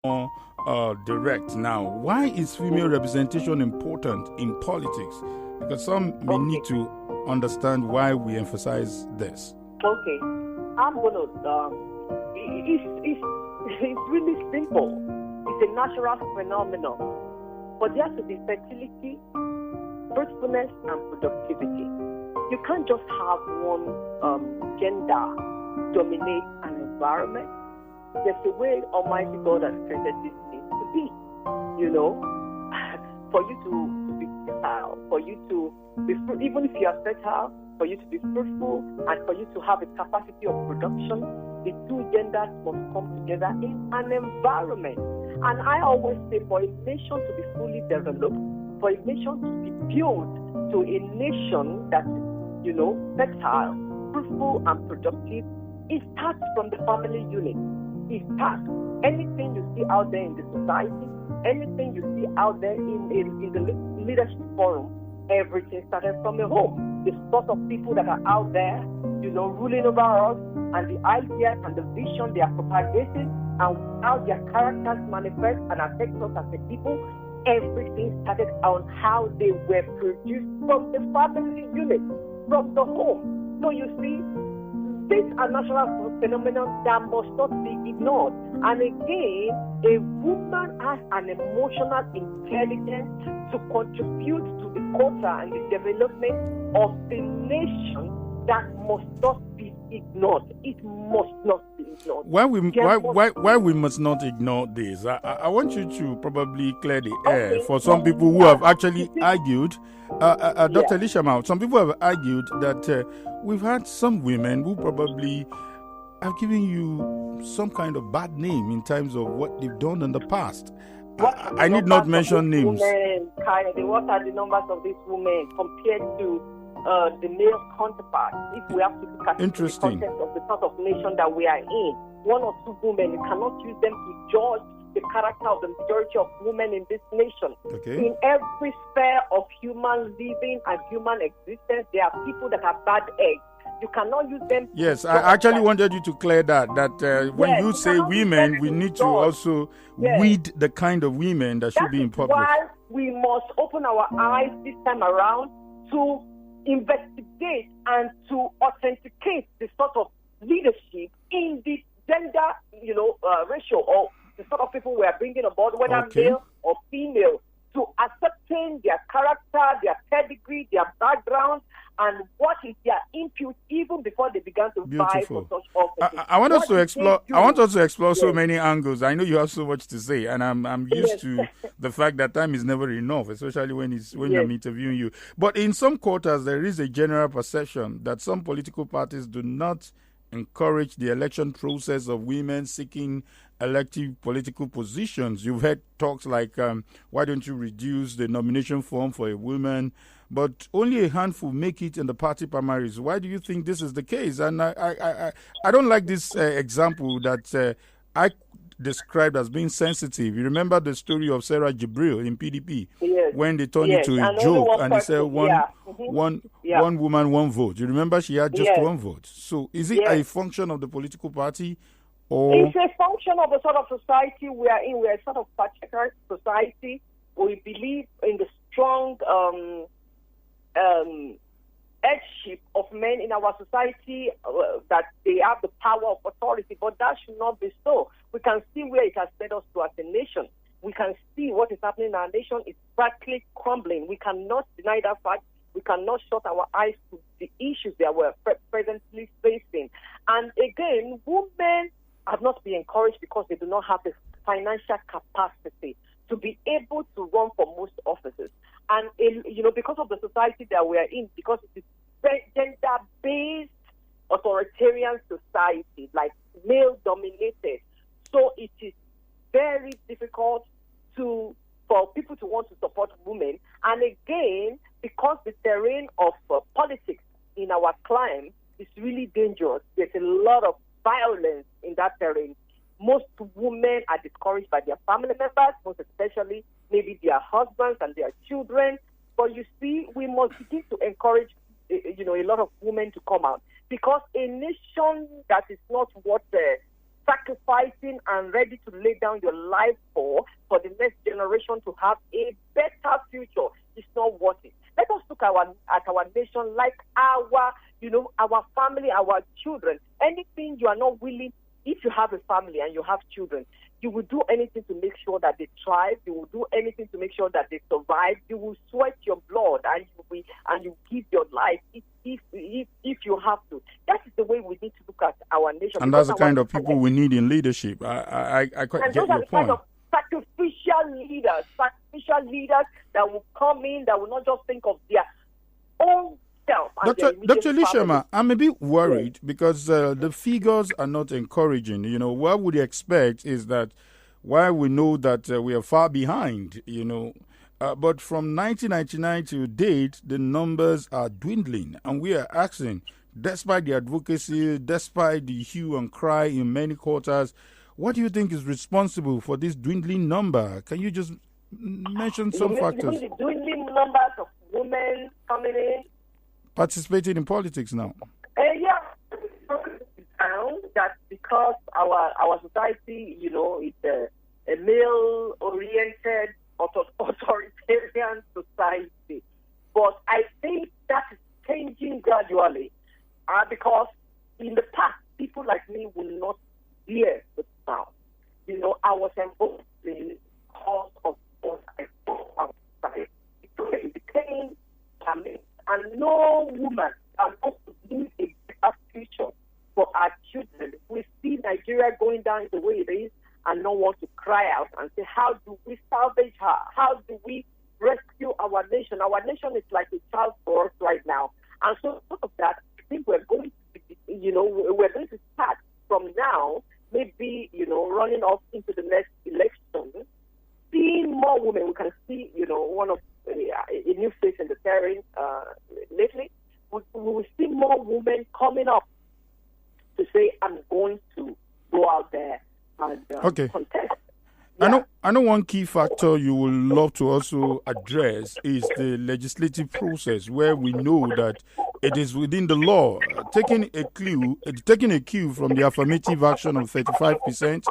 more direct now. Why is female representation important in politics? Because some may need to understand why we emphasize this. Okay, I'm gonna. It's really simple. It's a natural phenomenon, but there has to be fertility, fruitfulness, and productivity. You can't just have one gender dominate an environment. There's a way Almighty God has created this thing to be. For you to be fertile, for you to be even if you are fertile, for you to be fruitful, and for you to have a capacity of production, the two genders must come together in an environment. And I always say, for a nation to be fully developed, for a nation to be built to a nation that is, fertile, fruitful, and productive, it starts from the family unit. It starts. Anything you see out there in the society, anything you see out there in the leadership forum, everything started from the home. The sort of people that are out there, ruling over us, and the ideas and the vision they are propagating, and how their characters manifest and affect us as a people, everything started on how they were produced from the family unit, from the home. So you see, these are natural phenomena that must not be ignored. And again, a woman has an emotional intelligence to contribute to the culture and the development of the nation that must not be ignored. It must not be ignored. Why we must not ignore this? I want you to probably clear the air for some people who have actually argued, Dr. Elishama, some people have argued that we've had some women who probably have given you some kind of bad name in terms of what they've done in the past. I need not mention names. What are the numbers of these women compared to the male counterpart? If we have to look at the context of the sort of nation that we are in, one or two women, you cannot use them to judge the character of the majority of women in this nation. Okay. In every sphere of human living and human existence, there are people that have bad eggs. You cannot use them. Yes, I actually wanted you to clear that when you say women, we need to also weed the kind of women that should be in public. Why we must open our eyes this time around to investigate and to authenticate the sort of leadership in the gender, ratio, or the sort of people we are bringing aboard, whether male or female, to ascertain their character, their pedigree, their background, and what is their input even before they began to vie for such offices. I want us to explore. I want us to explore so many angles. I know you have so much to say, and I'm used to the fact that time is never enough, especially when I'm interviewing you. But in some quarters, there is a general perception that some political parties do not encourage the election process of women seeking elective political positions. You've heard talks like, why don't you reduce the nomination form for a woman? But only a handful make it in the party primaries. Why do you think this is the case? And I don't like this example that I described as being sensitive. You remember the story of Sarah Jibril in PDP when they turned it to a joke and they said one woman, one vote. You remember she had just one vote. So is it a function of the political party? Or it's a function of the sort of society we are in. We are a sort of patriarchal society. We believe in the strong headship of men in our society, that they have the power of authority, but that should not be so. We can see where it has led us to as a nation. We can see what is happening in our nation is practically crumbling. We cannot deny that fact. We cannot shut our eyes to the issues that we're presently facing. And again, women have not been encouraged because they do not have the financial capacity to be able to run for most offices. And, because of the society that we are in, because it is gender-based authoritarian society, like male-dominated, so it is very difficult for people to want to support women. And again, because the terrain of politics in our climate is really dangerous, there's a lot of violence in that terrain. Most women are discouraged by their family members, most especially maybe their husbands and their children. But you see, we must begin to encourage, a lot of women to come out, because a nation that is not worth sacrificing fighting and ready to lay down your life for the next generation to have a better future, is not worth it. Let us look at our nation like our family, our children. Anything you are not willing, if you have a family and you have children, you will do anything to make sure that they thrive. You will do anything to make sure that they survive. You will sweat your blood and you give your life if you have to. That is the way we need to look at our nation. And that's the kind of people we need in leadership. I quite get your point. Kind of sacrificial leaders that will come in, that will not just think of their own self. Dr. Elishama, I'm a bit worried because the figures are not encouraging. What would you expect is that while we know that we are far behind, but from 1999 to date, the numbers are dwindling. And we are asking, despite the advocacy, despite the hue and cry in many quarters, what do you think is responsible for this dwindling number? Can you just mention some factors? The dwindling numbers of women coming in, participating in politics now. Yeah, found that because our society, it's a male-oriented, authoritarian society. But I think that is changing gradually, because in the past, people like me will not hear the sound. I was involved in the cause of our society. It became family. And no woman can also leave a better future for our children. We see Nigeria going down the way it is and not want to cry out and say, how do we salvage her? How do we rescue our nation? Our nation is like a child for us right now. And so because of that, I think we're going to start from now, maybe, running off into the next election, seeing more women. We can see, one of a new face in the terrain lately. We will see more women coming up to say, I'm going to go out there and contest. Yeah. I know one key factor you will love to also address is the legislative process, where we know that it is within the law, taking a cue from the affirmative action of 35%,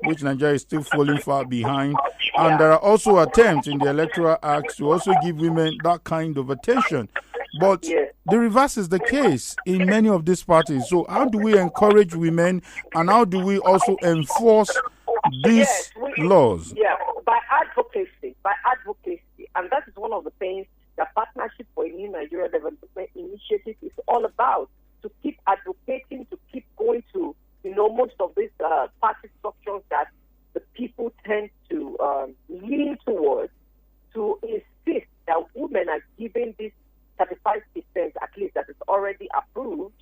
which Nigeria is still falling far behind. And there are also attempts in the Electoral Act to also give women that kind of attention. But the reverse is the case in many of these parties. So how do we encourage women, and how do we also enforce these laws? Yeah, by advocacy. And that is one of the things the Partnership for a New Nigeria Development Initiative is all about, to keep advocating, to keep going to, most of these party structures that the people tend to lean towards, to insist that women are given this 35%, at least, that is already approved,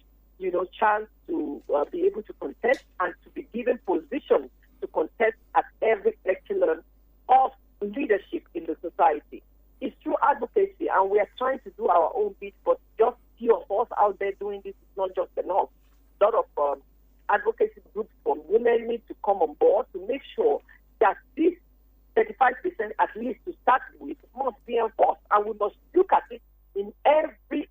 chance to be able to contest and to be given position to contest at every echelon of leadership in the society. It's through advocacy, and we are trying to do our own bit, but just few of us out there doing this is not just enough. A lot of advocacy groups from women need to come on board to make sure that this 35%, at least to start with, must be enforced, and we must look at it in every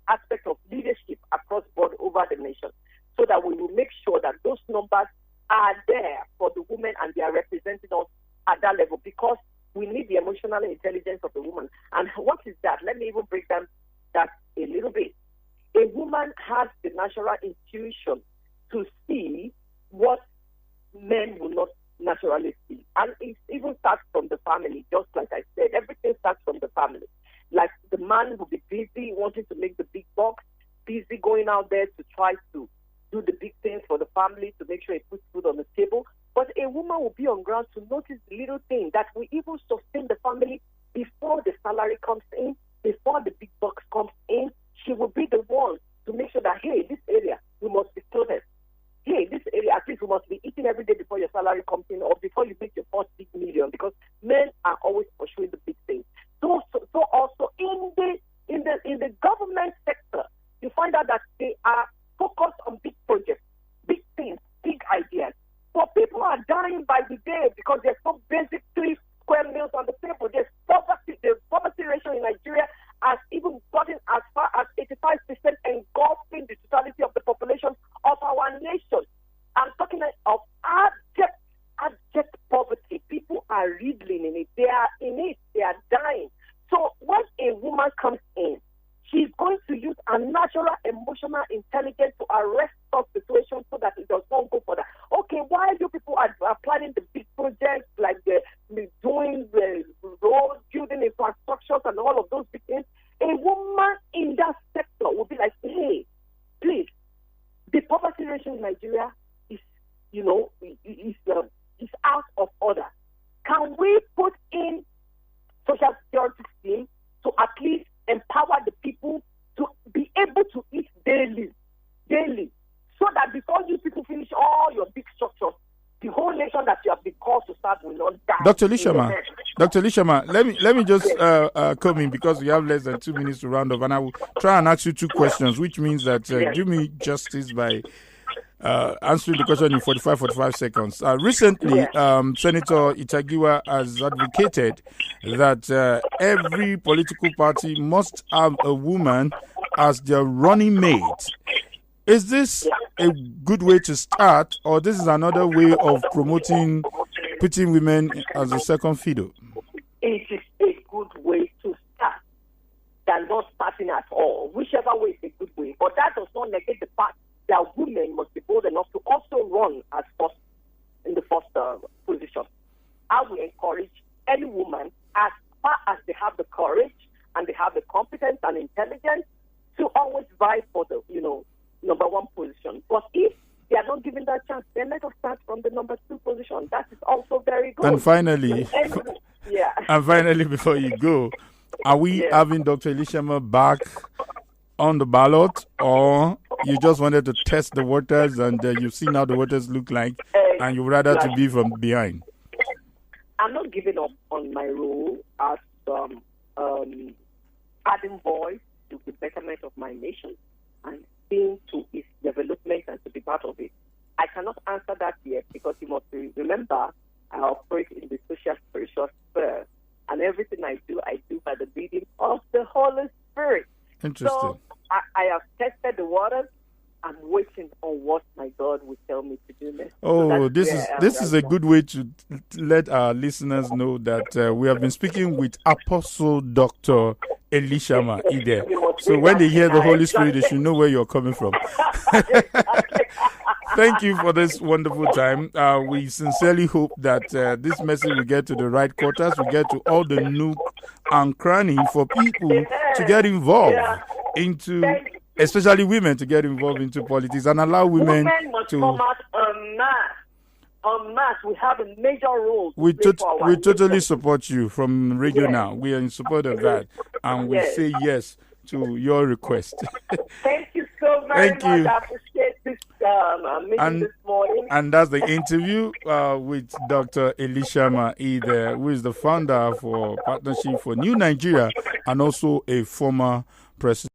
aspect of leadership across board over the nation, so that we will make sure that those numbers are there for the women and they are representing us at that level, because we need the emotional intelligence of the woman. And what is that? Let me even break down that a little bit. A woman has the natural intuition to see what men will not naturally see. And it even starts from the family, just like I said. Everything starts from the family. Like the man will be busy wanting to make the big bucks, busy going out there to try to do the big things for the family, to make sure he puts food on the table. But a woman will be on ground to notice the little thing that will even sustain the family before the salary comes in, before the big bucks comes in. She will be the one to make sure that, hey, this area, we must be clothed. Hey, this area, at least we must be eating every day before your salary comes in, or before you make your first big million, because men are always pursuing the big things. So also in the government sector, you find out that they are focused on big projects, big things, big ideas. But people are dying by the day because there's no basic 3 square meals on the table. There's poverty. The poverty ratio in Nigeria has even gotten as far as 85%, engulfing the totality of the population of our nation. I'm talking of are riddling in it. They are in it. They are dying. So when a woman comes in, she's going to use a natural emotional intelligence to arrest such situations so that it does not go further. Okay, while you people are planning the big projects like doing the roads, building infrastructures and all of those big things, a woman in that sector will be like, hey, please, the poverty ratio in Nigeria is, is out of order. Can we put in social security scheme to at least empower the people to be able to eat daily, so that before you people finish all your big structures, the whole nation that you have been called to serve will not die. Dr. Elishama, let me just come in because we have less than 2 minutes to round up, and I will try and ask you 2 questions, which means that do me justice by answering the question in 45 seconds. Recently, Senator Itagiwa has advocated that every political party must have a woman as their running mate. Is this a good way to start, or this is another way of promoting, putting women as a second fiddle? It is a good way to start than not starting at all. Whichever way is a good way. But that does not negate the fact that women must be bold enough to also run as first in the first position. I will encourage any woman, as far as they have the courage and they have the competence and intelligence, to always vie for the number 1 position. But if they are not given that chance, then let us start from the number 2 position. That is also very good. And finally, and finally, before you go, are we having Dr. Elishama back on the ballot, or you just wanted to test the waters and you've seen how the waters look like, and you'd rather to be from behind? I'm not giving up on my role as adding voice to the betterment of my nation and seeing to its development and to be part of it. I cannot answer that yet because you must remember I operate in the social spiritual sphere, and everything I do by the leading of the Holy Spirit. Interesting. So I have tested the waters. I'm waiting on what my God will tell me to do next. Oh, this is a good way to let our listeners know that we have been speaking with Apostle Dr. Elishama Ide. So when they hear the Holy Spirit, they should know where you're coming from. Thank you for this wonderful time. We sincerely hope that this message will get to the right quarters, will get to all the nook and cranny for people to get involved into, especially women, to get involved into politics and allow women must to come out en masse. We have a major role. We totally support you from Radio Now. We are in support of that, and we say yes to your request. Thank you so very much. I appreciate this meeting this morning. And that's the interview with Dr. Elishama Ide, who is the founder for Partnership for New Nigeria and also a former president.